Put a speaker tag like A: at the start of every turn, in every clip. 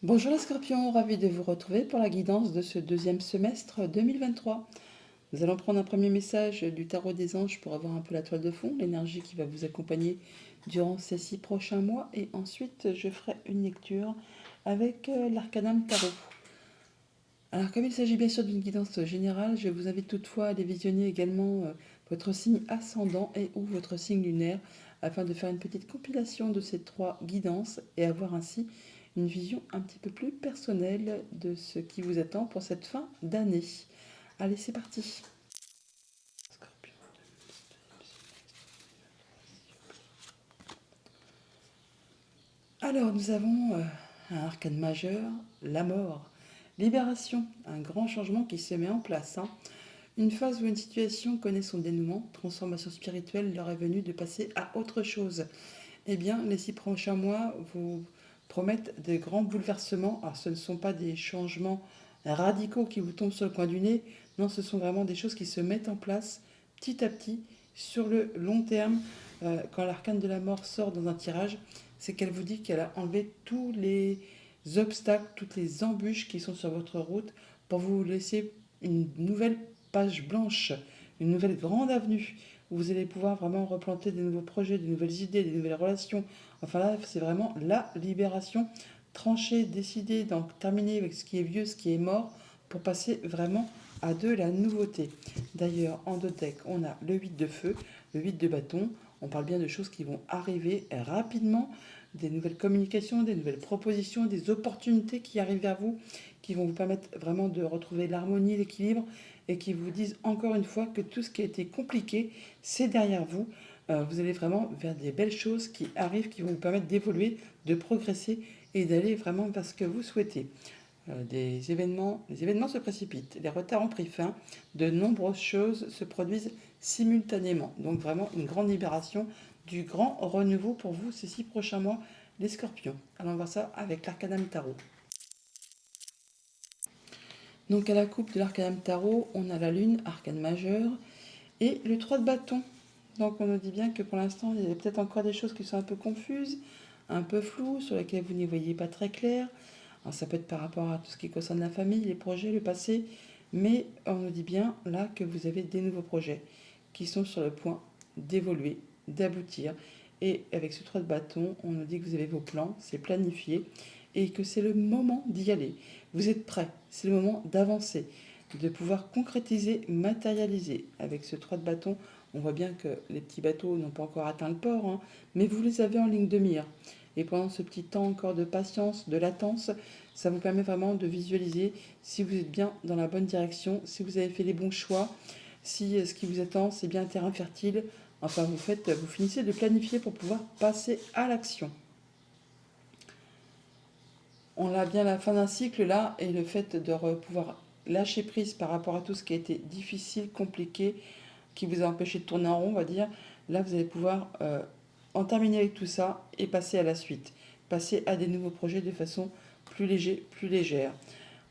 A: Bonjour les scorpions, ravi de vous retrouver pour la guidance de ce deuxième semestre 2023. Nous allons prendre un premier message du tarot des anges pour avoir un peu la toile de fond, l'énergie qui va vous accompagner durant ces 6 prochains mois. Et ensuite, je ferai une lecture avec l'arcanum tarot. Alors, comme il s'agit bien sûr d'une guidance générale, je vous invite toutefois à aller visionner également votre signe ascendant et ou votre signe lunaire afin de faire une petite compilation de ces trois guidances et avoir ainsi une vision un petit peu plus personnelle de ce qui vous attend pour cette fin d'année. Allez, c'est parti. Alors, nous avons un arcane majeur, la mort, libération, un grand changement qui se met en place. Une phase où une situation connaît son dénouement, transformation spirituelle leur est venue de passer à autre chose. Eh bien, les 6 prochains mois vous promettent de grands bouleversements. Alors, ce ne sont pas des changements radicaux qui vous tombent sur le coin du nez. Non, ce sont vraiment des choses qui se mettent en place petit à petit sur le long terme. Quand l'arcane de la mort sort dans un tirage, c'est qu'elle vous dit qu'elle a enlevé tous les obstacles, toutes les embûches qui sont sur votre route pour vous laisser une nouvelle page blanche, une nouvelle grande avenue où vous allez pouvoir vraiment replanter des nouveaux projets, des nouvelles idées, des nouvelles relations. Enfin là, c'est vraiment la libération, trancher, décider, donc terminer avec ce qui est vieux, ce qui est mort, pour passer vraiment à de la nouveauté. D'ailleurs, en deux decks, on a le 8 de feu, le 8 de bâton. On parle bien de choses qui vont arriver rapidement, des nouvelles communications, des nouvelles propositions, des opportunités qui arrivent vers vous, qui vont vous permettre vraiment de retrouver l'harmonie, l'équilibre, et qui vous disent encore une fois que tout ce qui a été compliqué, c'est derrière vous. Vous allez vraiment vers des belles choses qui arrivent, qui vont vous permettre d'évoluer, de progresser et d'aller vraiment vers ce que vous souhaitez. Les événements se précipitent, les retards ont pris fin, de nombreuses choses se produisent simultanément. Donc vraiment une grande libération, du grand renouveau pour vous ces 6 prochains mois, les scorpions. Allons voir ça avec l'arcanum tarot. Donc à la coupe de l'arcanum tarot, on a la lune, arcane majeur, et le 3 de bâton. Donc on nous dit bien que pour l'instant, il y a peut-être encore des choses qui sont un peu confuses, un peu floues, sur lesquelles vous n'y voyez pas très clair. Alors ça peut être par rapport à tout ce qui concerne la famille, les projets, le passé, mais on nous dit bien là que vous avez des nouveaux projets qui sont sur le point d'évoluer, d'aboutir. Et avec ce 3 de bâton, on nous dit que vous avez vos plans, c'est planifié, et que c'est le moment d'y aller. Vous êtes prêts, c'est le moment d'avancer, de pouvoir concrétiser, matérialiser. Avec ce 3 de bâton, on voit bien que les petits bateaux n'ont pas encore atteint le port, mais vous les avez en ligne de mire. Et pendant ce petit temps encore de patience, de latence, ça vous permet vraiment de visualiser si vous êtes bien dans la bonne direction, si vous avez fait les bons choix, si ce qui vous attend, c'est bien un terrain fertile. Enfin, vous finissez de planifier pour pouvoir passer à l'action. On a bien la fin d'un cycle là, et le fait de pouvoir lâcher prise par rapport à tout ce qui a été difficile, compliqué, qui vous a empêché de tourner en rond, on va dire. Là, vous allez pouvoir en terminer avec tout ça et passer à la suite. Passer à des nouveaux projets de façon plus légère.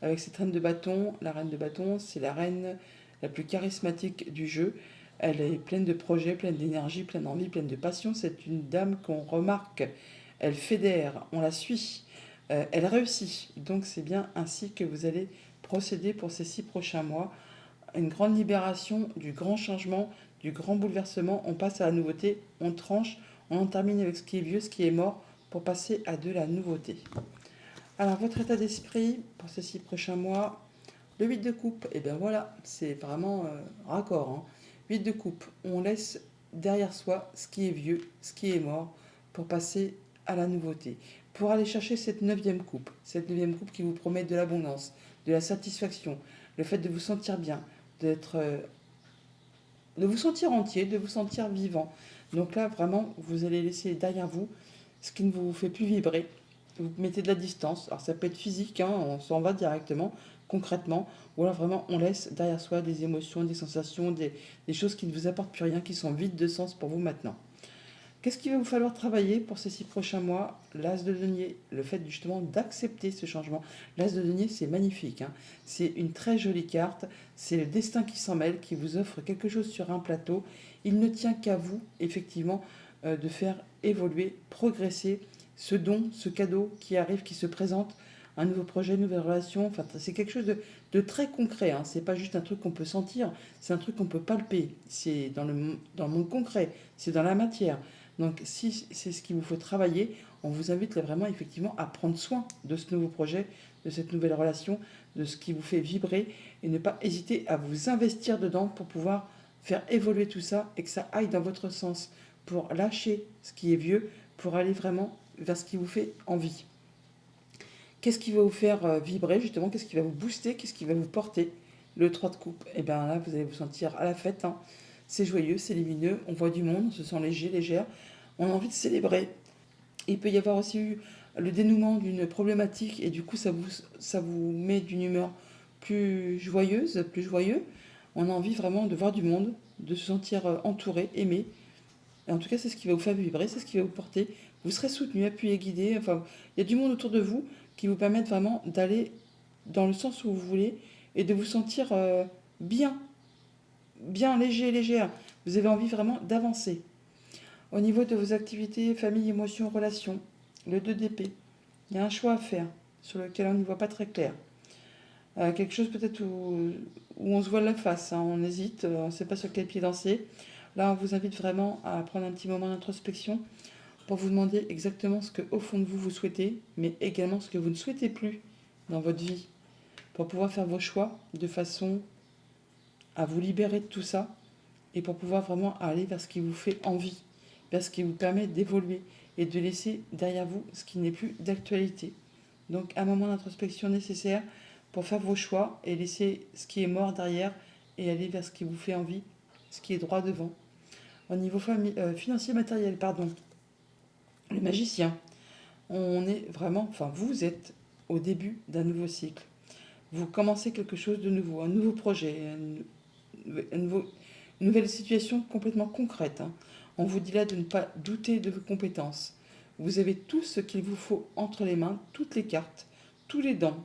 A: Avec cette reine de bâton, la reine de bâton, c'est la reine la plus charismatique du jeu. Elle est pleine de projets, pleine d'énergie, pleine d'envie, pleine de passion. C'est une dame qu'on remarque. Elle fédère, on la suit. Elle réussit. Donc c'est bien ainsi que vous allez procéder pour ces 6 prochains mois. Une grande libération, du grand changement, du grand bouleversement. On passe à la nouveauté, on tranche, on en termine avec ce qui est vieux, ce qui est mort, pour passer à de la nouveauté. Alors, votre état d'esprit pour ces 6 prochains mois, le 8 de coupe, et bien voilà, c'est vraiment raccord. 8 de coupe, on laisse derrière soi ce qui est vieux, ce qui est mort, pour passer à la nouveauté. Pour aller chercher cette 9e coupe, qui vous promet de l'abondance, de la satisfaction, le fait de vous sentir bien, d'être, de vous sentir entier, de vous sentir vivant. Donc là, vraiment, vous allez laisser derrière vous ce qui ne vous fait plus vibrer. Vous mettez de la distance. Alors ça peut être physique, on s'en va directement, concrètement, ou alors vraiment on laisse derrière soi des émotions, des sensations, des choses qui ne vous apportent plus rien, qui sont vides de sens pour vous maintenant. Qu'est-ce qu'il va vous falloir travailler pour ces 6 prochains mois? L'as de denier, le fait justement d'accepter ce changement. L'as de denier, c'est magnifique. C'est une très jolie carte. C'est le destin qui s'en mêle, qui vous offre quelque chose sur un plateau. Il ne tient qu'à vous, effectivement, de faire évoluer, progresser ce don, ce cadeau qui arrive, qui se présente. un nouveau projet, une nouvelle relation. Enfin, c'est quelque chose de très concret. Hein. C'est pas juste un truc qu'on peut sentir, c'est un truc qu'on peut palper. C'est dans le monde concret, c'est dans la matière. Donc, si c'est ce qu'il vous faut travailler, on vous invite là vraiment effectivement à prendre soin de ce nouveau projet, de cette nouvelle relation, de ce qui vous fait vibrer et ne pas hésiter à vous investir dedans pour pouvoir faire évoluer tout ça et que ça aille dans votre sens pour lâcher ce qui est vieux, pour aller vraiment vers ce qui vous fait envie. Qu'est-ce qui va vous faire vibrer justement? Qu'est-ce qui va vous booster? Qu'est-ce qui va vous porter? Le 3 de coupe. Et bien là, vous allez vous sentir à la fête. Hein. C'est joyeux, c'est lumineux, on voit du monde, on se sent léger, légère. On a envie de célébrer. Et il peut y avoir aussi eu le dénouement d'une problématique et du coup ça vous met d'une humeur plus joyeuse, plus joyeux. On a envie vraiment de voir du monde, de se sentir entouré, aimé. Et en tout cas, c'est ce qui va vous faire vibrer, c'est ce qui va vous porter. Vous serez soutenu, appuyé, guidé. Enfin, il y a du monde autour de vous qui vous permettent vraiment d'aller dans le sens où vous voulez et de vous sentir bien, bien léger, légère. Vous avez envie vraiment d'avancer. Au niveau de vos activités, famille, émotions, relations, le 2 d'épée, il y a un choix à faire sur lequel on n'y voit pas très clair. Quelque chose peut-être où on se voit la face, hein, on hésite, on ne sait pas sur quel pied danser. Là, on vous invite vraiment à prendre un petit moment d'introspection pour vous demander exactement ce que, au fond de vous, vous souhaitez, mais également ce que vous ne souhaitez plus dans votre vie, pour pouvoir faire vos choix de façon à vous libérer de tout ça et pour pouvoir vraiment aller vers ce qui vous fait envie, vers ce qui vous permet d'évoluer et de laisser derrière vous ce qui n'est plus d'actualité. Donc, un moment d'introspection nécessaire pour faire vos choix et laisser ce qui est mort derrière et aller vers ce qui vous fait envie, ce qui est droit devant. Au niveau financier matériel, pardon, le magicien, on est vraiment, enfin vous êtes au début d'un nouveau cycle. Vous commencez quelque chose de nouveau, un nouveau projet, une nouvelle situation complètement concrète. Hein. On vous dit là de ne pas douter de vos compétences. Vous avez tout ce qu'il vous faut entre les mains, toutes les cartes, tous les dons,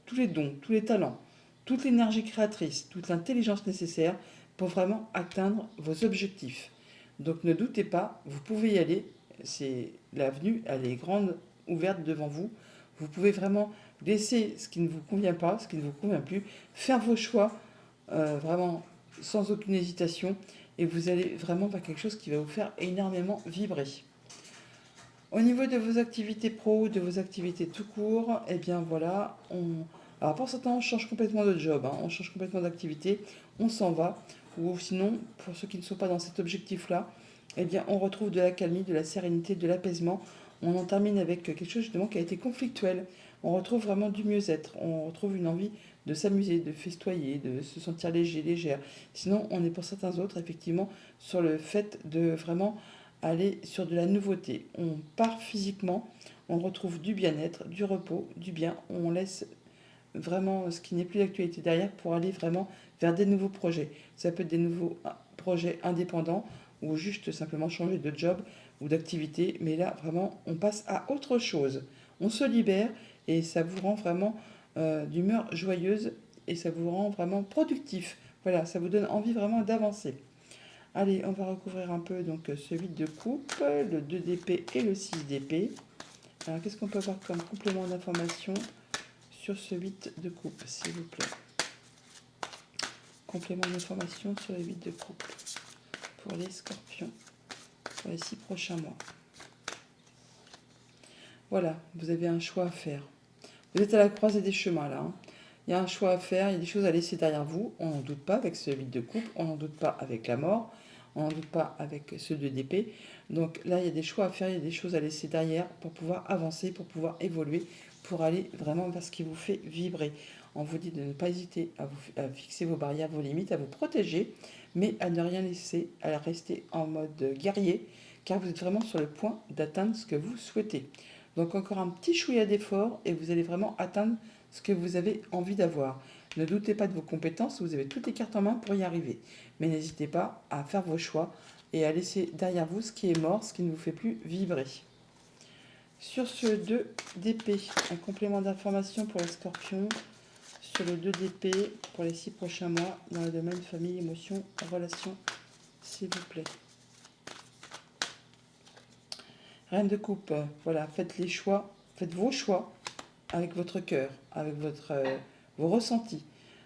A: tous les talents, toute l'énergie créatrice, toute l'intelligence nécessaire pour vraiment atteindre vos objectifs. Donc ne doutez pas, vous pouvez y aller. C'est l'avenue, elle est grande, ouverte devant vous. Vous pouvez vraiment laisser ce qui ne vous convient pas, ce qui ne vous convient plus, faire vos choix vraiment sans aucune hésitation et vous allez vraiment vers quelque chose qui va vous faire énormément vibrer. Au niveau de vos activités pro, de vos activités tout court, eh bien voilà, alors pour certains on change complètement de job, hein, on change complètement d'activité, on s'en va, ou sinon, pour ceux qui ne sont pas dans cet objectif-là, eh bien on retrouve de la calmie, de la sérénité, de l'apaisement, on en termine avec quelque chose justement qui a été conflictuel, on retrouve vraiment du mieux-être, on retrouve une envie de s'amuser, de festoyer, de se sentir léger, légère. Sinon, on est pour certains autres, effectivement, sur le fait de vraiment aller sur de la nouveauté. On part physiquement, on retrouve du bien-être, du repos, du bien. On laisse vraiment ce qui n'est plus d'actualité derrière pour aller vraiment vers des nouveaux projets. Ça peut être des nouveaux projets indépendants ou juste simplement changer de job ou d'activité. Mais là, vraiment, on passe à autre chose. On se libère et ça vous rend vraiment d'humeur joyeuse et ça vous rend vraiment productif. Voilà, ça vous donne envie vraiment d'avancer. Allez, on va recouvrir un peu donc ce 8 de coupe, le 2 d'épée et le 6 d'épée. Alors, qu'est-ce qu'on peut avoir comme complément d'information sur ce 8 de coupe, s'il vous plaît? Complément d'information sur le 8 de coupe pour les scorpions, pour les 6 prochains mois. Voilà, vous avez un choix à faire. Vous êtes à la croisée des chemins là. Hein. Il y a un choix à faire, il y a des choses à laisser derrière vous. On n'en doute pas avec ce 8 de coupe, on n'en doute pas avec la mort, on n'en doute pas avec ce 2 d'épée. Donc là, il y a des choix à faire, il y a des choses à laisser derrière pour pouvoir avancer, pour pouvoir évoluer, pour aller vraiment vers ce qui vous fait vibrer. On vous dit de ne pas hésiter à fixer vos barrières, vos limites, à vous protéger, mais à ne rien laisser, à rester en mode guerrier, car vous êtes vraiment sur le point d'atteindre ce que vous souhaitez. Donc encore un petit chouïa d'effort et vous allez vraiment atteindre ce que vous avez envie d'avoir. Ne doutez pas de vos compétences, vous avez toutes les cartes en main pour y arriver. Mais n'hésitez pas à faire vos choix et à laisser derrière vous ce qui est mort, ce qui ne vous fait plus vibrer. Sur ce 2 d'épée, un complément d'information pour les scorpions. Sur le 2 d'épée pour les 6 prochains mois dans le domaine famille, émotion, relation, s'il vous plaît. Reine de coupe, voilà, faites les choix, faites vos choix avec votre cœur, avec vos ressentis.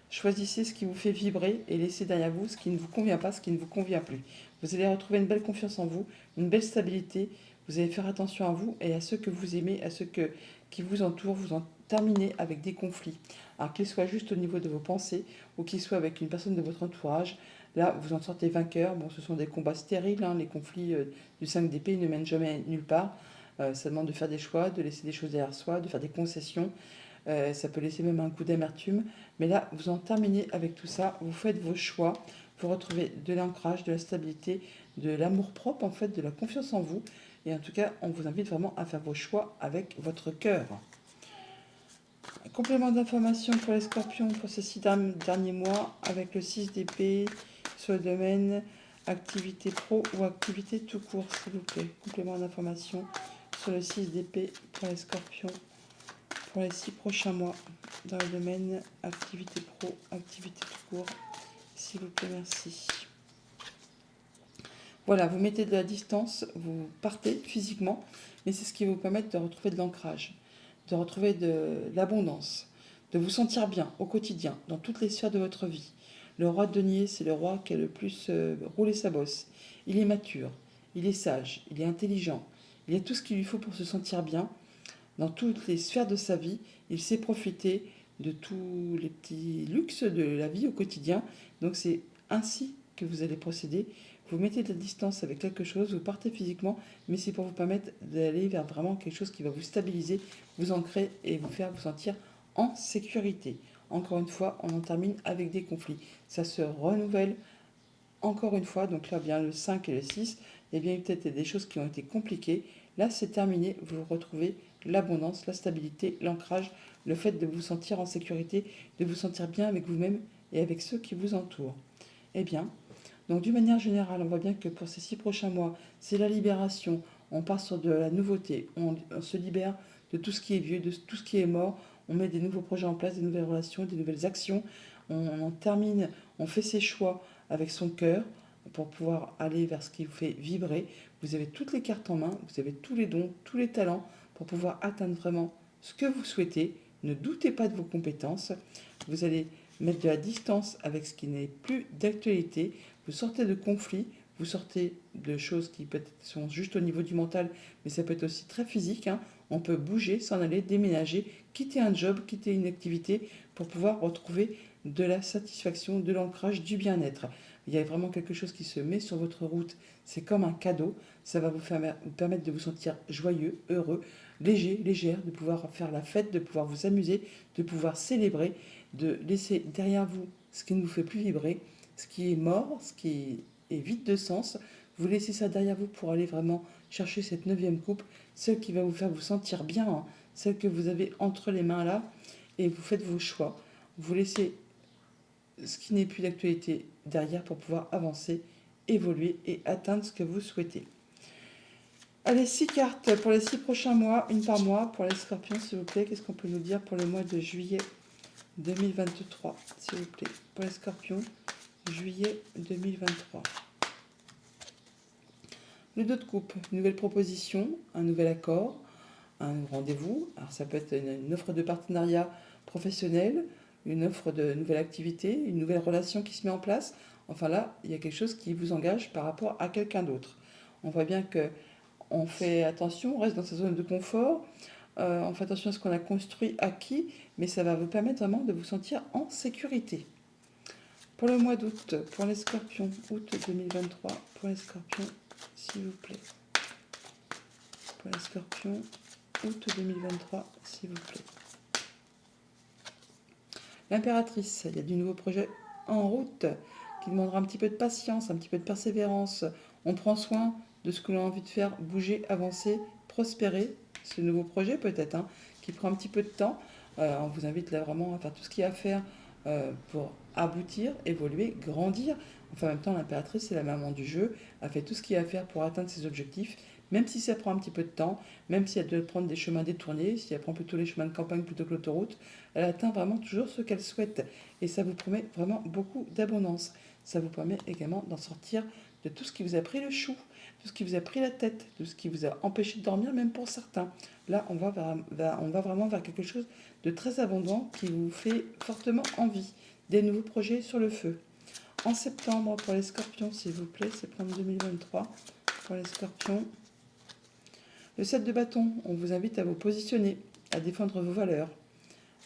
A: Choisissez ce qui vous fait vibrer et laissez derrière vous ce qui ne vous convient pas, ce qui ne vous convient plus. Vous allez retrouver une belle confiance en vous, une belle stabilité. Vous allez faire attention à vous et à ceux que vous aimez, à ceux qui vous entourent. Vous en terminez avec des conflits. Alors qu'ils soient juste au niveau de vos pensées ou qu'ils soient avec une personne de votre entourage. Là, vous en sortez vainqueur. Bon, ce sont des combats stériles. Hein. Les conflits du 5 d'épée ne mènent jamais nulle part. Ça demande de faire des choix, de laisser des choses derrière soi, de faire des concessions. Ça peut laisser même un coup d'amertume. Mais là, vous en terminez avec tout ça. Vous faites vos choix. Vous retrouvez de l'ancrage, de la stabilité, de l'amour-propre, en fait, de la confiance en vous. Et en tout cas, on vous invite vraiment à faire vos choix avec votre cœur. Complément d'information pour les scorpions pour ces 6 derniers mois avec le 6 d'épée sur le domaine activité pro ou activité tout court, s'il vous plaît. Complément d'information sur le 6 d'épée pour les scorpions pour les 6 prochains mois dans le domaine activité pro, activité tout court, s'il vous plaît, merci. Voilà, vous mettez de la distance, vous partez physiquement, mais c'est ce qui va vous permettre de retrouver de l'ancrage, de retrouver de l'abondance, de vous sentir bien au quotidien, dans toutes les sphères de votre vie. Le roi de denier, c'est le roi qui a le plus roulé sa bosse. Il est mature, il est sage, il est intelligent, il a tout ce qu'il lui faut pour se sentir bien. Dans toutes les sphères de sa vie, il sait profiter de tous les petits luxes de la vie au quotidien. Donc c'est ainsi que vous allez procéder. Vous mettez de la distance avec quelque chose, vous partez physiquement, mais c'est pour vous permettre d'aller vers vraiment quelque chose qui va vous stabiliser, vous ancrer et vous faire vous sentir en sécurité. Encore une fois, on en termine avec des conflits. Ça se renouvelle encore une fois, donc là, bien le 5 et le 6, il y a bien peut-être des choses qui ont été compliquées. Là, c'est terminé, vous retrouvez l'abondance, la stabilité, l'ancrage, le fait de vous sentir en sécurité, de vous sentir bien avec vous-même et avec ceux qui vous entourent. Eh bien, donc d'une manière générale, on voit bien que pour ces 6 prochains mois, c'est la libération, on part sur de la nouveauté, on se libère de tout ce qui est vieux, de tout ce qui est mort, on met des nouveaux projets en place, des nouvelles relations, des nouvelles actions, on en termine, on fait ses choix avec son cœur pour pouvoir aller vers ce qui vous fait vibrer. Vous avez toutes les cartes en main, vous avez tous les dons, tous les talents pour pouvoir atteindre vraiment ce que vous souhaitez. Ne doutez pas de vos compétences. Vous allez mettre de la distance avec ce qui n'est plus d'actualité. Vous sortez de conflits, vous sortez de choses qui peut-être sont juste au niveau du mental, mais ça peut être aussi très physique. Hein. On peut bouger, s'en aller, déménager, quitter un job, quitter une activité pour pouvoir retrouver de la satisfaction, de l'ancrage, du bien-être. Il y a vraiment quelque chose qui se met sur votre route. C'est comme un cadeau. Ça va vous permettre de vous sentir joyeux, heureux, léger, légère, de pouvoir faire la fête, de pouvoir vous amuser, de pouvoir célébrer, de laisser derrière vous ce qui ne vous fait plus vibrer, ce qui est mort, ce qui est vide de sens. Vous laissez ça derrière vous pour aller vraiment chercher cette 9e coupe, celle qui va vous faire vous sentir bien, hein, celle que vous avez entre les mains là, et vous faites vos choix. Vous laissez ce qui n'est plus d'actualité derrière pour pouvoir avancer, évoluer et atteindre ce que vous souhaitez. Allez, 6 cartes pour les 6 prochains mois, une par mois pour les scorpions, s'il vous plaît. Qu'est-ce qu'on peut nous dire pour le mois de juillet 2023, s'il vous plaît, pour les scorpions, juillet 2023. Le 2 de coupe, une nouvelle proposition, un nouvel accord, un rendez-vous. Alors ça peut être une offre de partenariat professionnel, une offre de nouvelle activité, une nouvelle relation qui se met en place. Enfin là, il y a quelque chose qui vous engage par rapport à quelqu'un d'autre. On voit bien que on fait attention, on reste dans sa zone de confort, on fait attention à ce qu'on a construit, acquis, mais ça va vous permettre vraiment de vous sentir en sécurité. Pour le mois d'août, pour les scorpions, août 2023, pour les scorpions, s'il vous plaît. Pour les scorpions, août 2023, s'il vous plaît. L'impératrice, il y a du nouveau projet en route qui demandera un petit peu de patience, un petit peu de persévérance. On prend soin de ce que l'on a envie de faire, bouger, avancer, prospérer. Ce nouveau projet peut-être, hein, qui prend un petit peu de temps. On vous invite là vraiment à faire tout ce qu'il y a à faire pour aboutir, évoluer, grandir. Enfin, en même temps, l'impératrice, c'est la maman du jeu. Elle fait tout ce qu'il y a à faire pour atteindre ses objectifs, même si ça prend un petit peu de temps, même si elle doit prendre des chemins détournés, si elle prend plutôt les chemins de campagne plutôt que l'autoroute, elle atteint vraiment toujours ce qu'elle souhaite. Et ça vous promet vraiment beaucoup d'abondance. Ça vous permet également d'en sortir de tout ce qui vous a pris le chou, tout ce qui vous a pris la tête, tout ce qui vous a empêché de dormir, même pour certains. Là, on va vraiment vers quelque chose de très abondant qui vous fait fortement envie. Des nouveaux projets sur le feu. En septembre, pour les scorpions, s'il vous plaît, septembre 2023, pour les scorpions. Le 7 de bâton, on vous invite à vous positionner, à défendre vos valeurs,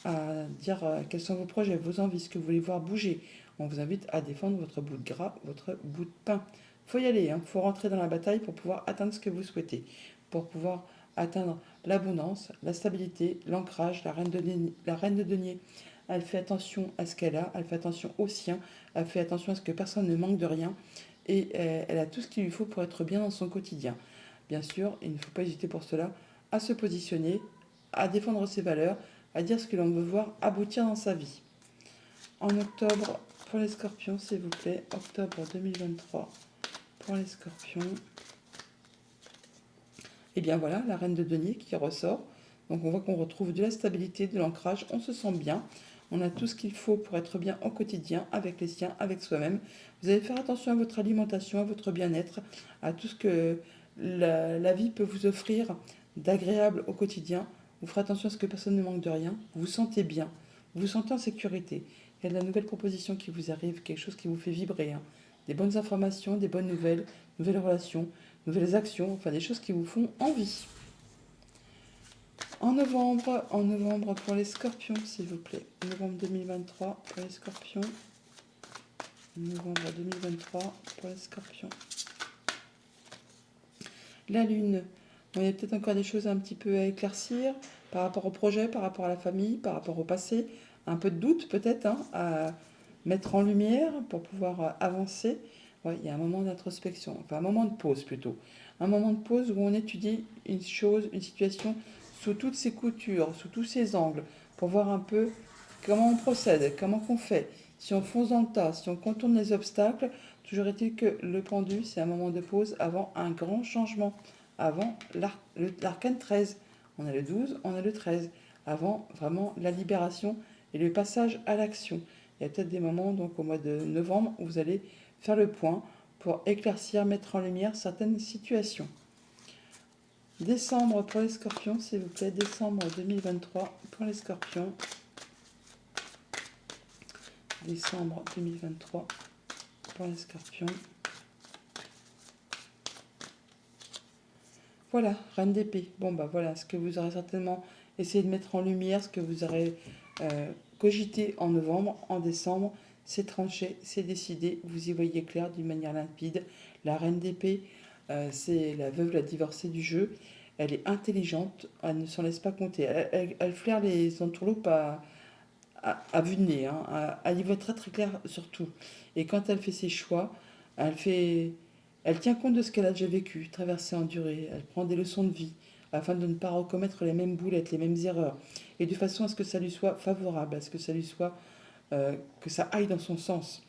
A: à dire quels sont vos projets, vos envies, ce que vous voulez voir bouger. On vous invite à défendre votre bout de gras, votre bout de pain. Il faut y aller, il faut rentrer dans la bataille pour pouvoir atteindre ce que vous souhaitez, pour pouvoir atteindre l'abondance, la stabilité, l'ancrage. La reine de denier, elle fait attention à ce qu'elle a, elle fait attention aux siens, elle fait attention à ce que personne ne manque de rien, et elle a tout ce qu'il lui faut pour être bien dans son quotidien. Bien sûr, il ne faut pas hésiter pour cela à se positionner, à défendre ses valeurs, à dire ce que l'on veut voir aboutir dans sa vie. En octobre, pour les scorpions, s'il vous plaît, octobre 2023, pour les scorpions. Et bien voilà, la reine de denier qui ressort. Donc on voit qu'on retrouve de la stabilité, de l'ancrage, on se sent bien. On a tout ce qu'il faut pour être bien au quotidien, avec les siens, avec soi-même. Vous allez faire attention à votre alimentation, à votre bien-être, à tout ce que la vie peut vous offrir d'agréable au quotidien. Vous ferez attention à ce que personne ne manque de rien. Vous vous sentez bien, vous vous sentez en sécurité. Il y a de la nouvelle proposition qui vous arrive, quelque chose qui vous fait vibrer. Des bonnes informations, des bonnes nouvelles, nouvelles relations, nouvelles actions, enfin des choses qui vous font envie. En novembre pour les scorpions, s'il vous plaît. Novembre 2023 pour les scorpions. Novembre 2023 pour les scorpions. La lune. Bon, il y a peut-être encore des choses un petit peu à éclaircir par rapport au projet, par rapport à la famille, par rapport au passé. Un peu de doute peut-être à mettre en lumière pour pouvoir avancer. Ouais, il y a un moment d'introspection, enfin un moment de pause plutôt. Un moment de pause où on étudie une chose, une situation sous toutes ses coutures, sous tous ses angles, pour voir un peu comment on procède, comment on fait. Si on fonce dans le tas, si on contourne les obstacles, toujours est-il que le pendu, c'est un moment de pause avant un grand changement, avant l'arcane 13. On a le 12, on a le 13, avant vraiment la libération et le passage à l'action. Il y a peut-être des moments, donc au mois de novembre, où vous allez faire le point pour éclaircir, mettre en lumière certaines situations. Décembre pour les scorpions, s'il vous plaît. Décembre 2023 pour les scorpions. Décembre 2023 pour les scorpions. Voilà, reine d'épée. Bon, bah voilà, ce que vous aurez certainement essayé de mettre en lumière, ce que vous aurez cogité en novembre, en décembre, c'est tranché, c'est décidé, vous y voyez clair d'une manière limpide. La reine d'épée, c'est la veuve, la divorcée du jeu. Elle est intelligente, elle ne s'en laisse pas compter. Elle flaire les entourloupes à vue de nez. Elle y voit très très clair sur tout. Et quand elle fait ses choix, elle tient compte de ce qu'elle a déjà vécu, traversé, enduré. Elle prend des leçons de vie afin de ne pas recommettre les mêmes boulettes, les mêmes erreurs. Et de façon à ce que ça lui soit favorable, à ce que ça lui soit que ça aille dans son sens.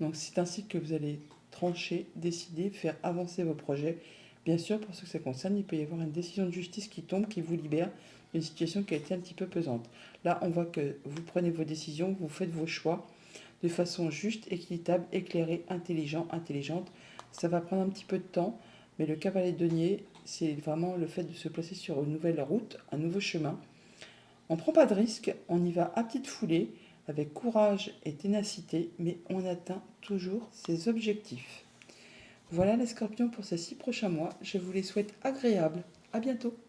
A: Donc c'est ainsi que vous allez trancher, décider, faire avancer vos projets. Bien sûr, pour ce que ça concerne, il peut y avoir une décision de justice qui tombe, qui vous libère d'une situation qui a été un petit peu pesante. Là, on voit que vous prenez vos décisions, vous faites vos choix de façon juste, équitable, éclairée, intelligente. Ça va prendre un petit peu de temps, mais le cavalier de denier, c'est vraiment le fait de se placer sur une nouvelle route, un nouveau chemin. On ne prend pas de risque, on y va à petite foulée, avec courage et ténacité, mais on atteint toujours ses objectifs. Voilà les scorpions pour ces 6 prochains mois. Je vous les souhaite agréables. À bientôt.